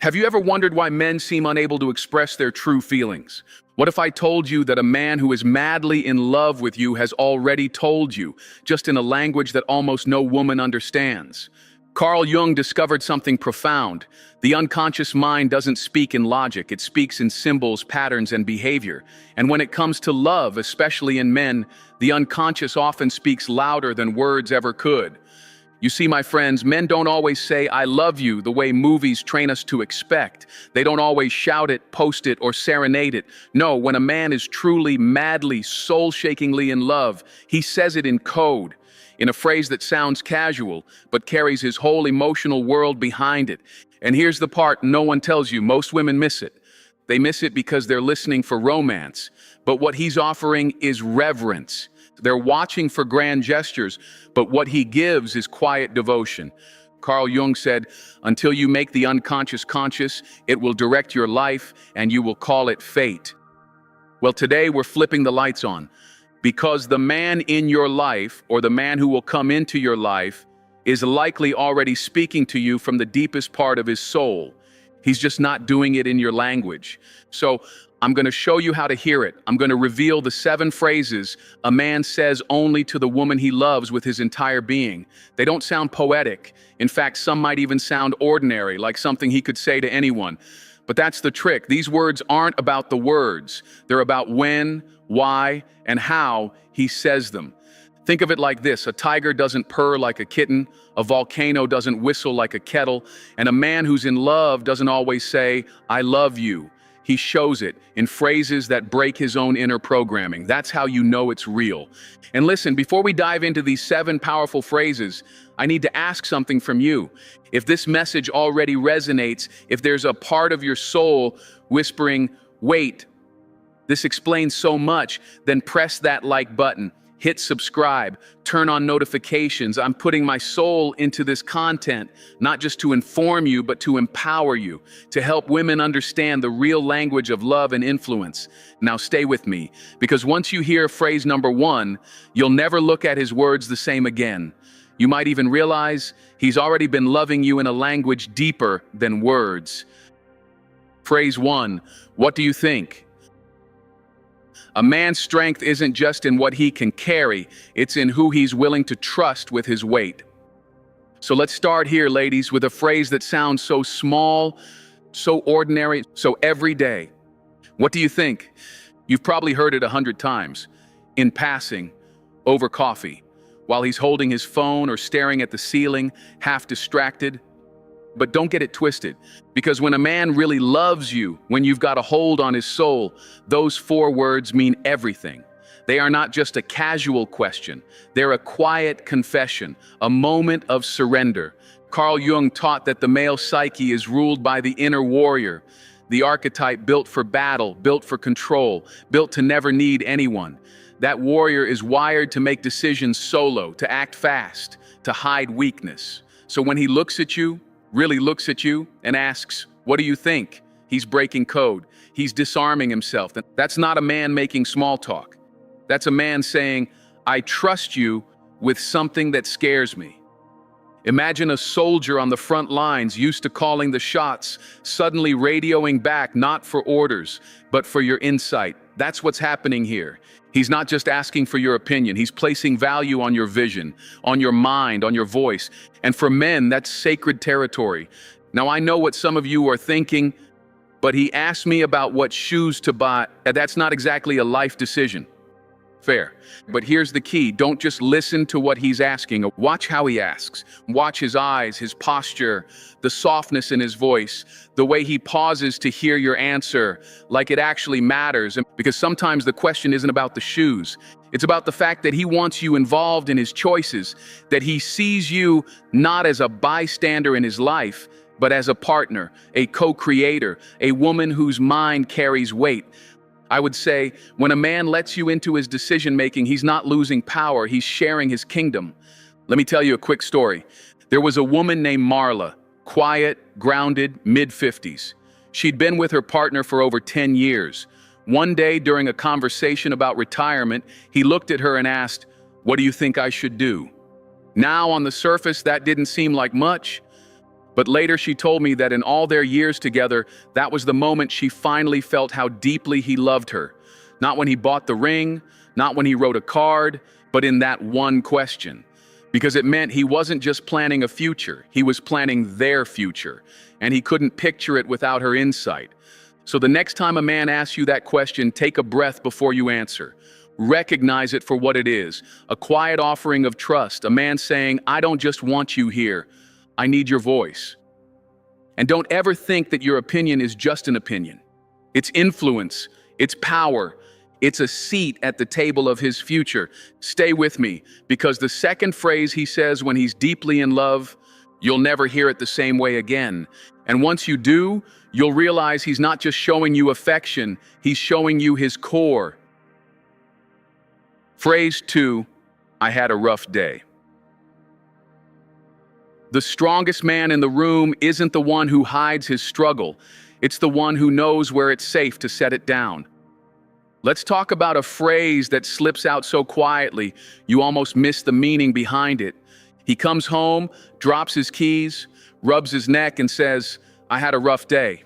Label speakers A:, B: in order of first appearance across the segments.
A: Have you ever wondered why men seem unable to express their true feelings? What if I told you that a man who is madly in love with you has already told you, just in a language that almost no woman understands? Carl Jung discovered something profound. The unconscious mind doesn't speak in logic, it speaks in symbols, patterns, and behavior. And when it comes to love, especially in men, the unconscious often speaks louder than words ever could. You see, my friends, men don't always say, "I love you," the way movies train us to expect. They don't always shout it, post it, or serenade it. No, when a man is truly, madly, soul-shakingly in love, he says it in code, in a phrase that sounds casual, but carries his whole emotional world behind it. And here's the part no one tells you: most women miss it. They miss it because they're listening for romance. But what he's offering is reverence. They're watching for grand gestures, but what he gives is quiet devotion. Carl Jung said, "Until you make the unconscious conscious, it will direct your life and you will call it fate." Well, today we're flipping the lights on, because the man in your life, or the man who will come into your life, is likely already speaking to you from the deepest part of his soul. He's just not doing it in your language. So I'm going to show you how to hear it. I'm going to reveal the 7 phrases a man says only to the woman he loves with his entire being. They don't sound poetic. In fact, some might even sound ordinary, like something he could say to anyone. But that's the trick. These words aren't about the words. They're about when, why, and how he says them. Think of it like this: a tiger doesn't purr like a kitten, a volcano doesn't whistle like a kettle, and a man who's in love doesn't always say, "I love you." He shows it in phrases that break his own inner programming. That's how you know it's real. And listen, before we dive into these 7 powerful phrases, I need to ask something from you. If this message already resonates, if there's a part of your soul whispering, "Wait, this explains so much," then press that like button. Hit subscribe, turn on notifications. I'm putting my soul into this content, not just to inform you, but to empower you, to help women understand the real language of love and influence. Now stay with me, because once you hear phrase number 1, you'll never look at his words the same again. You might even realize he's already been loving you in a language deeper than words. Phrase 1, what do you think? A man's strength isn't just in what he can carry, it's in who he's willing to trust with his weight. So let's start here, ladies, with a phrase that sounds so small, so ordinary, so everyday. What do you think? You've probably heard it 100 times, in passing, over coffee, while he's holding his phone or staring at the ceiling, half distracted. But don't get it twisted, because when a man really loves you, when you've got a hold on his soul, those 4 words mean everything. They are not just a casual question. They're a quiet confession, a moment of surrender. Carl Jung taught that the male psyche is ruled by the inner warrior, the archetype built for battle, built for control, built to never need anyone. That warrior is wired to make decisions solo, to act fast, to hide weakness. So when he looks at you, really looks at you and asks, "What do you think?" he's breaking code. He's disarming himself. That's not a man making small talk. That's a man saying, "I trust you with something that scares me." Imagine a soldier on the front lines, used to calling the shots, suddenly radioing back not for orders, but for your insight. That's what's happening here. He's not just asking for your opinion. He's placing value on your vision, on your mind, on your voice. And for men, that's sacred territory. Now, I know what some of you are thinking, but he asked me about what shoes to buy. That's not exactly a life decision. Fair. But here's the key. Don't just listen to what he's asking. Watch how he asks. Watch his eyes, his posture, the softness in his voice, the way he pauses to hear your answer, like it actually matters. Because sometimes the question isn't about the shoes. It's about the fact that he wants you involved in his choices, that he sees you not as a bystander in his life, but as a partner, a co-creator, a woman whose mind carries weight. I would say, when a man lets you into his decision-making, he's not losing power, he's sharing his kingdom. Let me tell you a quick story. There was a woman named Marla, quiet, grounded, mid-50s. She'd been with her partner for over 10 years. One day, during a conversation about retirement, he looked at her and asked, "What do you think I should do?" Now, on the surface, that didn't seem like much, But later she told me that in all their years together, that was the moment she finally felt how deeply he loved her. Not when he bought the ring, not when he wrote a card, but in that one question. Because it meant he wasn't just planning a future, he was planning their future. And he couldn't picture it without her insight. So the next time a man asks you that question, take a breath before you answer. Recognize it for what it is, a quiet offering of trust, a man saying, I don't just want you here, I need your voice. And don't ever think that your opinion is just an opinion. It's influence, it's power, it's a seat at the table of his future. Stay with me, because the second phrase he says when he's deeply in love, you'll never hear it the same way again. And once you do, you'll realize he's not just showing you affection, he's showing you his core. Phrase 2, I had a rough day. The strongest man in the room isn't the one who hides his struggle. It's the one who knows where it's safe to set it down. Let's talk about a phrase that slips out so quietly, you almost miss the meaning behind it. He comes home, drops his keys, rubs his neck and says, I had a rough day.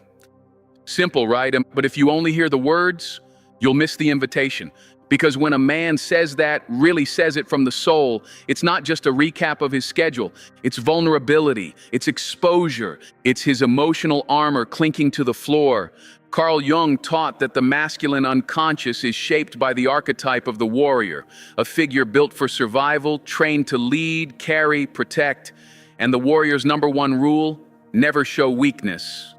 A: Simple, right? But if you only hear the words, you'll miss the invitation. Because when a man says that, really says it from the soul, it's not just a recap of his schedule. It's vulnerability, it's exposure, it's his emotional armor clinking to the floor. Carl Jung taught that the masculine unconscious is shaped by the archetype of the warrior, a figure built for survival, trained to lead, carry, protect. And the warrior's number one rule, never show weakness.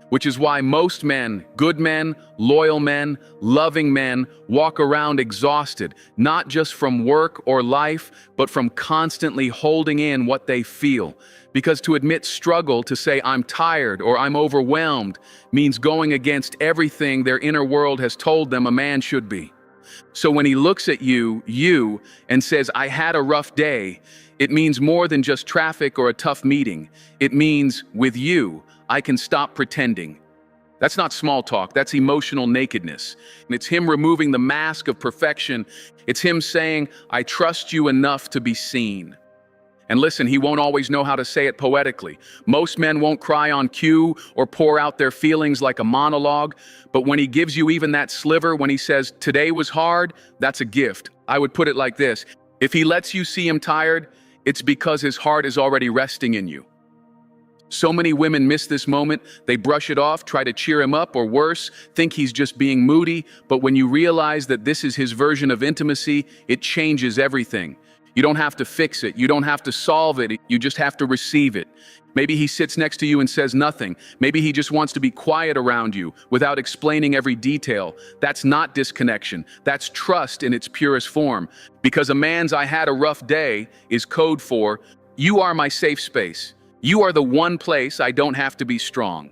A: Which is why most men, good men, loyal men, loving men, walk around exhausted, not just from work or life, but from constantly holding in what they feel. Because to admit struggle, to say I'm tired or I'm overwhelmed, means going against everything their inner world has told them a man should be. So when he looks at you, and says, I had a rough day, it means more than just traffic or a tough meeting. It means, with you, I can stop pretending. That's not small talk, that's emotional nakedness. And it's him removing the mask of perfection. It's him saying, I trust you enough to be seen. And listen, he won't always know how to say it poetically. Most men won't cry on cue or pour out their feelings like a monologue. But when he gives you even that sliver, when he says, today was hard, that's a gift. I would put it like this. If he lets you see him tired, it's because his heart is already resting in you. So many women miss this moment. They brush it off, try to cheer him up, or worse, think he's just being moody. But when you realize that this is his version of intimacy, it changes everything. You don't have to fix it. You don't have to solve it. You just have to receive it. Maybe he sits next to you and says nothing. Maybe he just wants to be quiet around you without explaining every detail. That's not disconnection. That's trust in its purest form. Because a man's I had a rough day is code for, you are my safe space. You are the one place I don't have to be strong.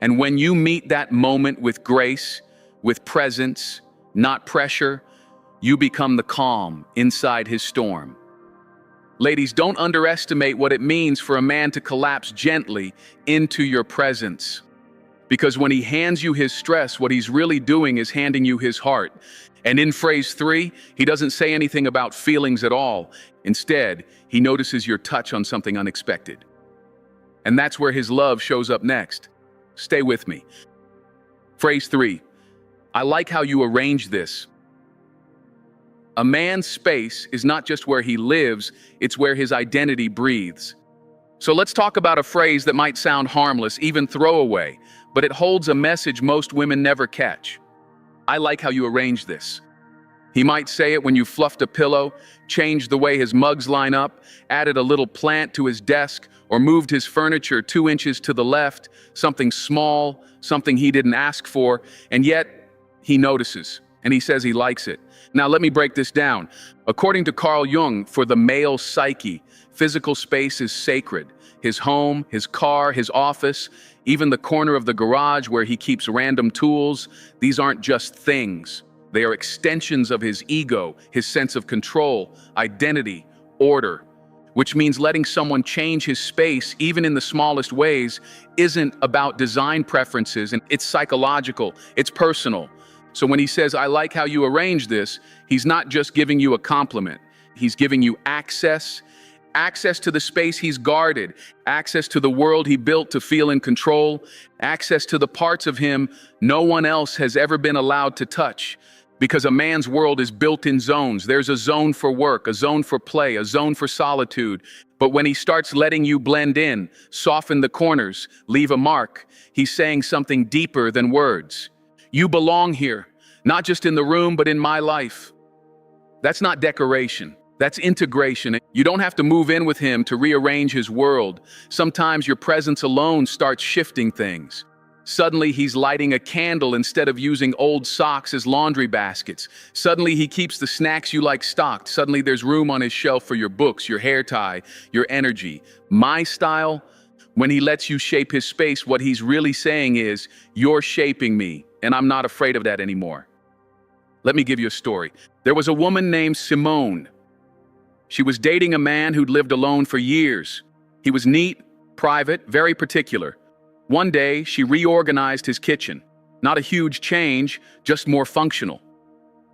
A: And when you meet that moment with grace, with presence, not pressure, you become the calm inside his storm. Ladies, don't underestimate what it means for a man to collapse gently into your presence. Because when he hands you his stress, what he's really doing is handing you his heart. And in phrase 3, he doesn't say anything about feelings at all. Instead, he notices your touch on something unexpected. And that's where his love shows up next. Stay with me. Phrase 3, I like how you arrange this. A man's space is not just where he lives, it's where his identity breathes. So let's talk about a phrase that might sound harmless, even throwaway, but it holds a message most women never catch. I like how you arrange this. He might say it when you fluffed a pillow, changed the way his mugs line up, added a little plant to his desk, or moved his furniture 2 inches to the left, something small, something he didn't ask for, and yet he notices, and he says he likes it. Now let me break this down. According to Carl Jung, for the male psyche, physical space is sacred. His home, his car, his office, even the corner of the garage where he keeps random tools, these aren't just things. They are extensions of his ego, his sense of control, identity, order. Which means letting someone change his space, even in the smallest ways, isn't about design preferences, and it's psychological, it's personal. So when he says, I like how you arrange this, he's not just giving you a compliment. He's giving you access, Access to the space he's guarded, access to the world he built to feel in control, access to the parts of him no one else has ever been allowed to touch. Because a man's world is built in zones. There's a zone for work, a zone for play, a zone for solitude. But when he starts letting you blend in, soften the corners, leave a mark, he's saying something deeper than words. You belong here, not just in the room, but in my life. That's not decoration. That's integration. You don't have to move in with him to rearrange his world. Sometimes your presence alone starts shifting things. Suddenly he's lighting a candle instead of using old socks as laundry baskets. Suddenly he keeps the snacks you like stocked. Suddenly there's room on his shelf for your books, your hair tie, your energy. My style, when he lets you shape his space, what he's really saying is, you're shaping me, and I'm not afraid of that anymore. Let me give you a story. There was a woman named Simone. She was dating a man who'd lived alone for years. He was neat, private, very particular. One day, she reorganized his kitchen. Not a huge change, just more functional.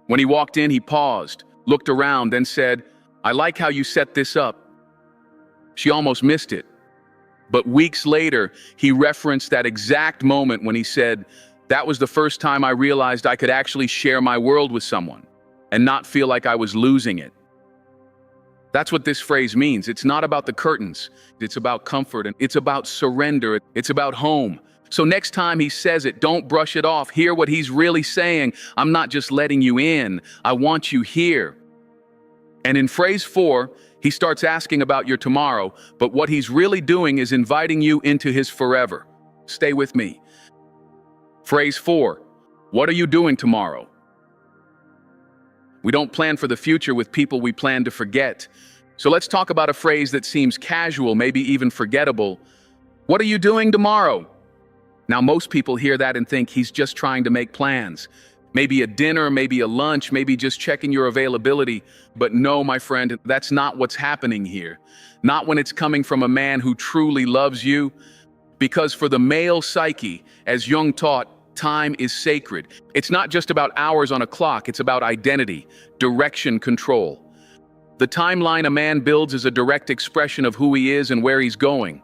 A: When he walked in, he paused, looked around, then said, "I like how you set this up." She almost missed it. But weeks later, he referenced that exact moment when he said, "That was the first time I realized I could actually share my world with someone and not feel like I was losing it." That's what this phrase means. It's not about the curtains. It's about comfort, and it's about surrender. It's about home. So next time he says it, don't brush it off. Hear what he's really saying. I'm not just letting you in. I want you here. And in phrase 4, he starts asking about your tomorrow, but what he's really doing is inviting you into his forever. Stay with me. Phrase 4, what are you doing tomorrow? We don't plan for the future with people we plan to forget. So let's talk about a phrase that seems casual, maybe even forgettable. What are you doing tomorrow? Now, most people hear that and think he's just trying to make plans. Maybe a dinner, maybe a lunch, maybe just checking your availability. But no, my friend, that's not what's happening here. Not when it's coming from a man who truly loves you. Because for the male psyche, as Jung taught, time is sacred. It's not just about hours on a clock, it's about identity, direction, control. The timeline a man builds is a direct expression of who he is and where he's going.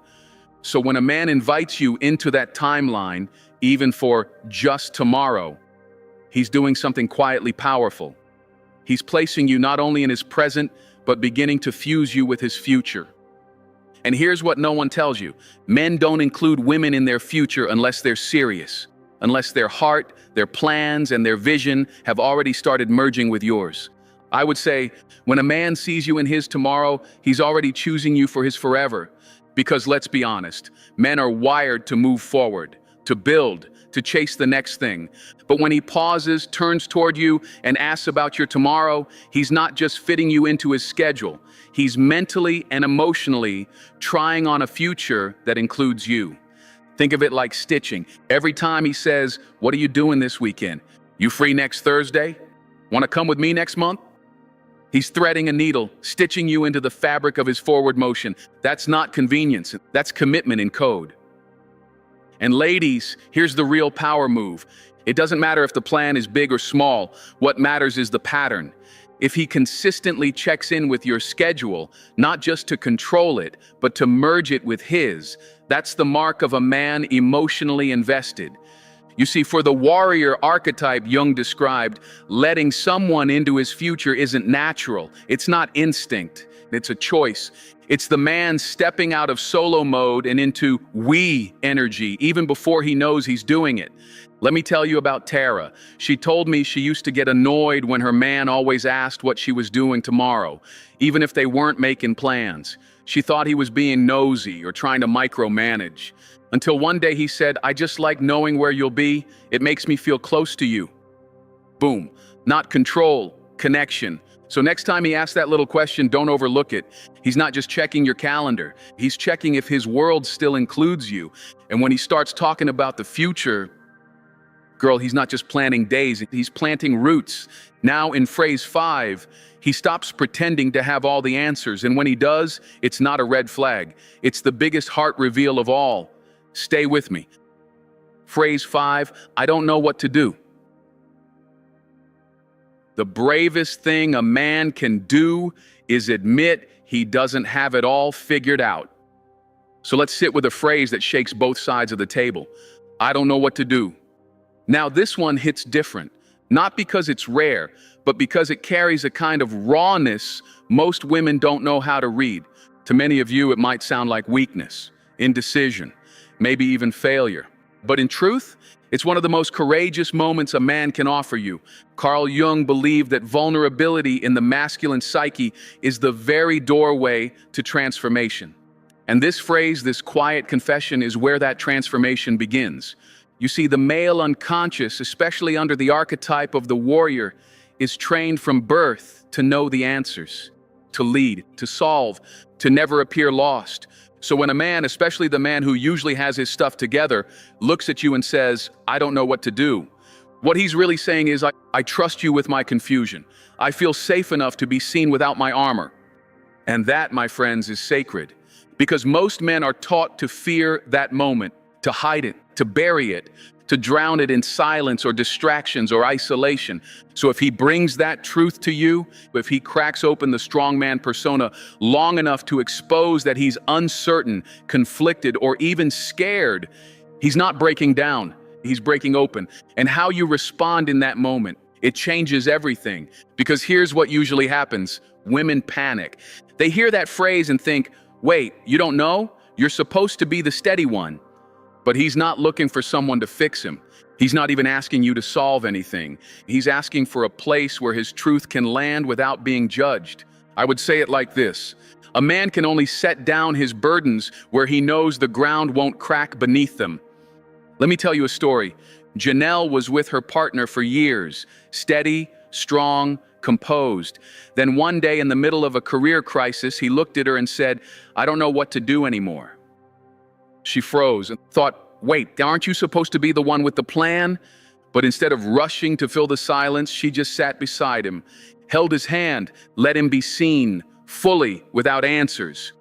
A: So when a man invites you into that timeline, even for just tomorrow, he's doing something quietly powerful. He's placing you not only in his present, but beginning to fuse you with his future. And here's what no one tells you. Men don't include women in their future unless they're serious. Unless their heart, their plans, and their vision have already started merging with yours. I would say, when a man sees you in his tomorrow, he's already choosing you for his forever. Because let's be honest, men are wired to move forward, to build, to chase the next thing. But when he pauses, turns toward you, and asks about your tomorrow, he's not just fitting you into his schedule. He's mentally and emotionally trying on a future that includes you. Think of it like stitching. Every time he says, "What are you doing this weekend? You free next Thursday? Want to come with me next month?" He's threading a needle, stitching you into the fabric of his forward motion. That's not convenience, that's commitment in code. And ladies, here's the real power move. It doesn't matter if the plan is big or small. What matters is the pattern. If he consistently checks in with your schedule, not just to control it, but to merge it with his, that's the mark of a man emotionally invested. You see, for the warrior archetype Jung described, letting someone into his future isn't natural. It's not instinct. It's a choice. It's the man stepping out of solo mode and into we energy, even before he knows he's doing it. Let me tell you about Tara. She told me she used to get annoyed when her man always asked what she was doing tomorrow, even if they weren't making plans. She thought he was being nosy or trying to micromanage. Until one day he said, "I just like knowing where you'll be. It makes me feel close to you." Boom. Not control, connection. So next time he asks that little question, don't overlook it. He's not just checking your calendar. He's checking if his world still includes you. And when he starts talking about the future, girl, he's not just planning days, he's planting roots. Now in phrase 5, he stops pretending to have all the answers. And when he does, it's not a red flag. It's the biggest heart reveal of all. Stay with me. Phrase 5, I don't know what to do. The bravest thing a man can do is admit he doesn't have it all figured out. So let's sit with a phrase that shakes both sides of the table. I don't know what to do. Now this one hits different, not because it's rare, but because it carries a kind of rawness most women don't know how to read. To many of you, it might sound like weakness, indecision, maybe even failure. But in truth, it's one of the most courageous moments a man can offer you. Carl Jung believed that vulnerability in the masculine psyche is the very doorway to transformation. And this phrase, this quiet confession, is where that transformation begins. You see, the male unconscious, especially under the archetype of the warrior, is trained from birth to know the answers, to lead, to solve, to never appear lost. So when a man, especially the man who usually has his stuff together, looks at you and says, I don't know what to do, what he's really saying is, I trust you with my confusion. I feel safe enough to be seen without my armor. And that, my friends, is sacred. Because most men are taught to fear that moment, to hide it, to bury it, to drown it in silence or distractions or isolation. So if he brings that truth to you, if he cracks open the strongman persona long enough to expose that he's uncertain, conflicted, or even scared, he's not breaking down, he's breaking open. And how you respond in that moment, it changes everything. Because here's what usually happens. Women panic. They hear that phrase and think, wait, you don't know? You're supposed to be the steady one. But he's not looking for someone to fix him. He's not even asking you to solve anything. He's asking for a place where his truth can land without being judged. I would say it like this. A man can only set down his burdens where he knows the ground won't crack beneath them. Let me tell you a story. Janelle was with her partner for years, steady, strong, composed. Then one day in the middle of a career crisis, he looked at her and said, I don't know what to do anymore. She froze and thought, wait, aren't you supposed to be the one with the plan? But instead of rushing to fill the silence, she just sat beside him, held his hand, let him be seen, fully, without answers.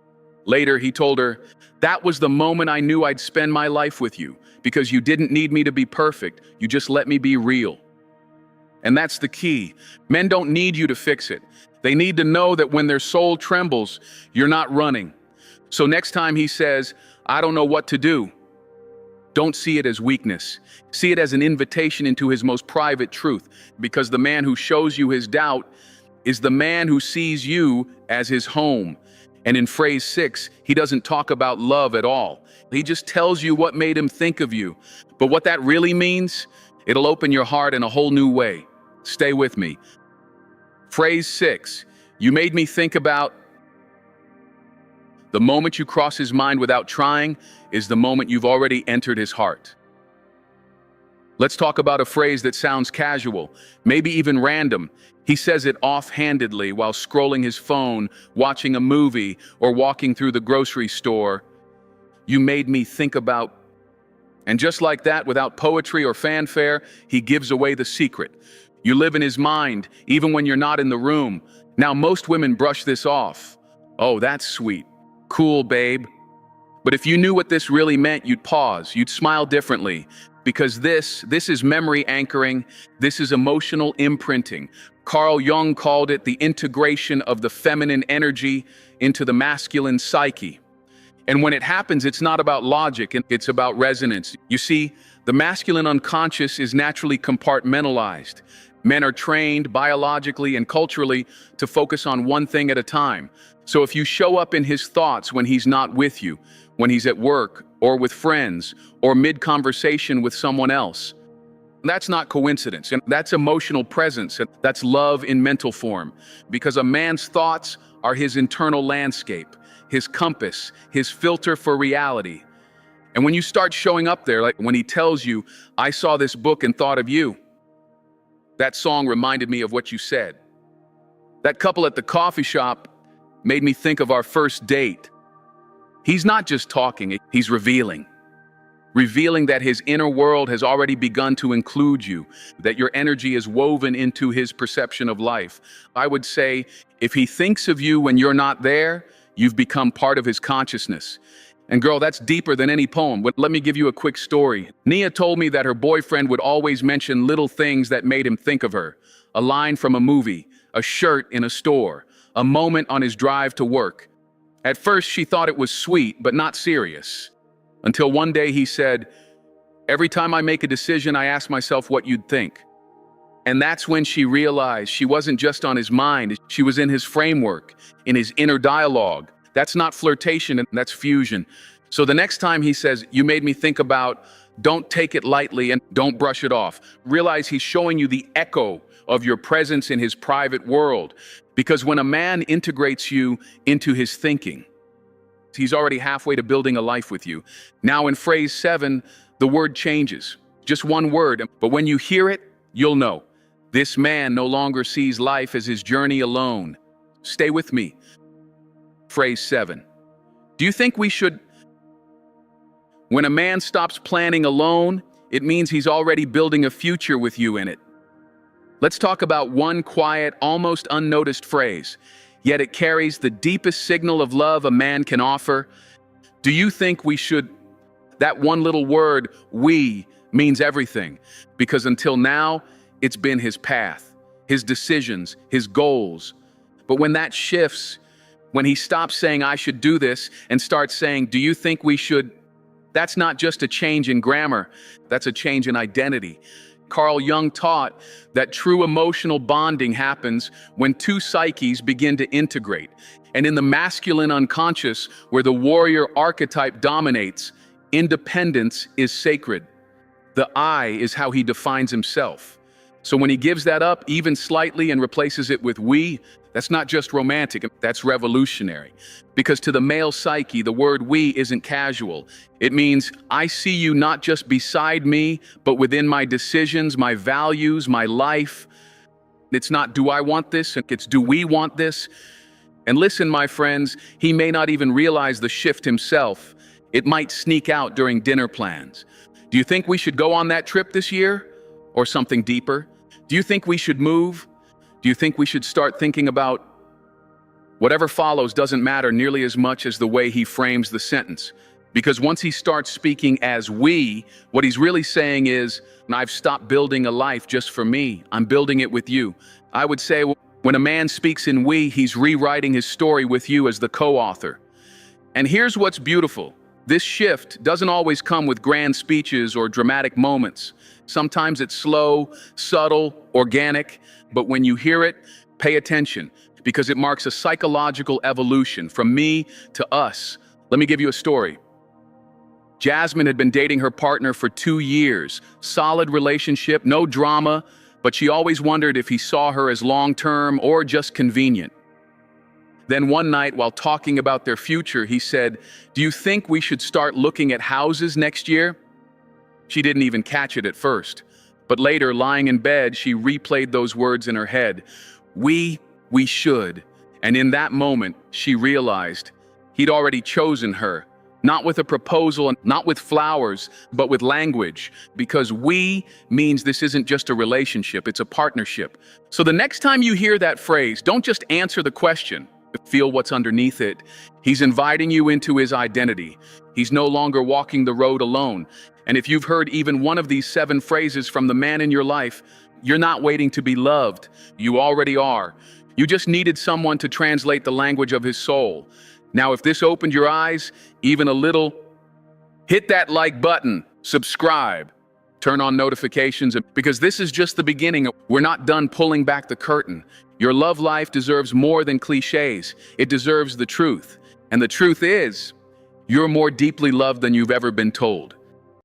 A: Later, he told her, that was the moment I knew I'd spend my life with you, because you didn't need me to be perfect, you just let me be real. And that's the key. Men don't need you to fix it. They need to know that when their soul trembles, you're not running. So next time he says, I don't know what to do, don't see it as weakness. See it as an invitation into his most private truth, because the man who shows you his doubt is the man who sees you as his home. And in phrase 6, he doesn't talk about love at all. He just tells you what made him think of you. But what that really means, it'll open your heart in a whole new way. Stay with me. Phrase 6, you made me think about. The moment you cross his mind without trying is the moment you've already entered his heart. Let's talk about a phrase that sounds casual, maybe even random. He says it offhandedly while scrolling his phone, watching a movie, or walking through the grocery store. You made me think about. And just like that, without poetry or fanfare, he gives away the secret. You live in his mind, even when you're not in the room. Now, most women brush this off. Oh, that's sweet. Cool, babe. But if you knew what this really meant, you'd pause, you'd smile differently. Because this is memory anchoring, this is emotional imprinting. Carl Jung called it the integration of the feminine energy into the masculine psyche. And when it happens, it's not about logic, it's about resonance. You see, the masculine unconscious is naturally compartmentalized. Men are trained biologically and culturally to focus on one thing at a time. So if you show up in his thoughts when he's not with you, when he's at work or with friends or mid-conversation with someone else, that's not coincidence, and that's emotional presence, and that's love in mental form. Because a man's thoughts are his internal landscape, his compass, his filter for reality. And when you start showing up there, like when he tells you, I saw this book and thought of you, that song reminded me of what you said. That couple at the coffee shop made me think of our first date. He's not just talking, he's revealing. Revealing that his inner world has already begun to include you, that your energy is woven into his perception of life. I would say, if he thinks of you when you're not there, you've become part of his consciousness. And girl, that's deeper than any poem. But let me give you a quick story. Nia told me that her boyfriend would always mention little things that made him think of her. A line from a movie, a shirt in a store, a moment on his drive to work. At first, she thought it was sweet, but not serious. Until one day he said, "Every time I make a decision, I ask myself what you'd think." And that's when she realized she wasn't just on his mind, she was in his framework, in his inner dialogue. That's not flirtation, that's fusion. So the next time he says, "You made me think about," don't take it lightly and don't brush it off. Realize he's showing you the echo of your presence in his private world. Because when a man integrates you into his thinking, he's already halfway to building a life with you. Now in phrase 7, the word changes. Just one word, but when you hear it, you'll know. This man no longer sees life as his journey alone. Stay with me. Phrase 7. Do you think we should... When a man stops planning alone, it means he's already building a future with you in it. Let's talk about one quiet, almost unnoticed phrase, yet it carries the deepest signal of love a man can offer. Do you think we should... That one little word, "we," means everything, because until now, it's been his path, his decisions, his goals. But when that shifts, when he stops saying, "I should do this," and starts saying, "Do you think we should..." That's not just a change in grammar, that's a change in identity. Carl Jung taught that true emotional bonding happens when two psyches begin to integrate. And in the masculine unconscious, where the warrior archetype dominates, independence is sacred. The I is how he defines himself. So when he gives that up, even slightly, and replaces it with "we," that's not just romantic, that's revolutionary. Because to the male psyche, the word "we" isn't casual. It means, I see you not just beside me, but within my decisions, my values, my life. It's not, "Do I want this?" It's, "Do we want this?" And listen, my friends, he may not even realize the shift himself. It might sneak out during dinner plans. Do you think we should go on that trip this year? Or something deeper? Do you think we should move? Do you think we should start thinking about... Whatever follows doesn't matter nearly as much as the way he frames the sentence. Because once he starts speaking as "we," what he's really saying is, I've stopped building a life just for me. I'm building it with you. I would say when a man speaks in "we," he's rewriting his story with you as the co-author. And here's what's beautiful. This shift doesn't always come with grand speeches or dramatic moments. Sometimes it's slow, subtle, organic, but when you hear it, pay attention, because it marks a psychological evolution from me to us. Let me give you a story. Jasmine had been dating her partner for 2 years. Solid relationship, no drama, but she always wondered if he saw her as long-term or just convenient. Then one night, while talking about their future, he said, "Do you think we should start looking at houses next year?" She didn't even catch it at first. But later, lying in bed, she replayed those words in her head. We should. And in that moment, she realized he'd already chosen her. Not with a proposal and not with flowers, but with language. Because "we" means this isn't just a relationship, it's a partnership. So the next time you hear that phrase, don't just answer the question. Feel what's underneath it. He's inviting you into his identity. He's no longer walking the road alone. And if you've heard even one of these 7 phrases from the man in your life, you're not waiting to be loved. You already are. You just needed someone to translate the language of his soul. Now, if this opened your eyes even a little, hit that like button, subscribe, turn on notifications, because this is just the beginning. We're not done pulling back the curtain. Your love life deserves more than cliches. It deserves the truth. And the truth is, you're more deeply loved than you've ever been told.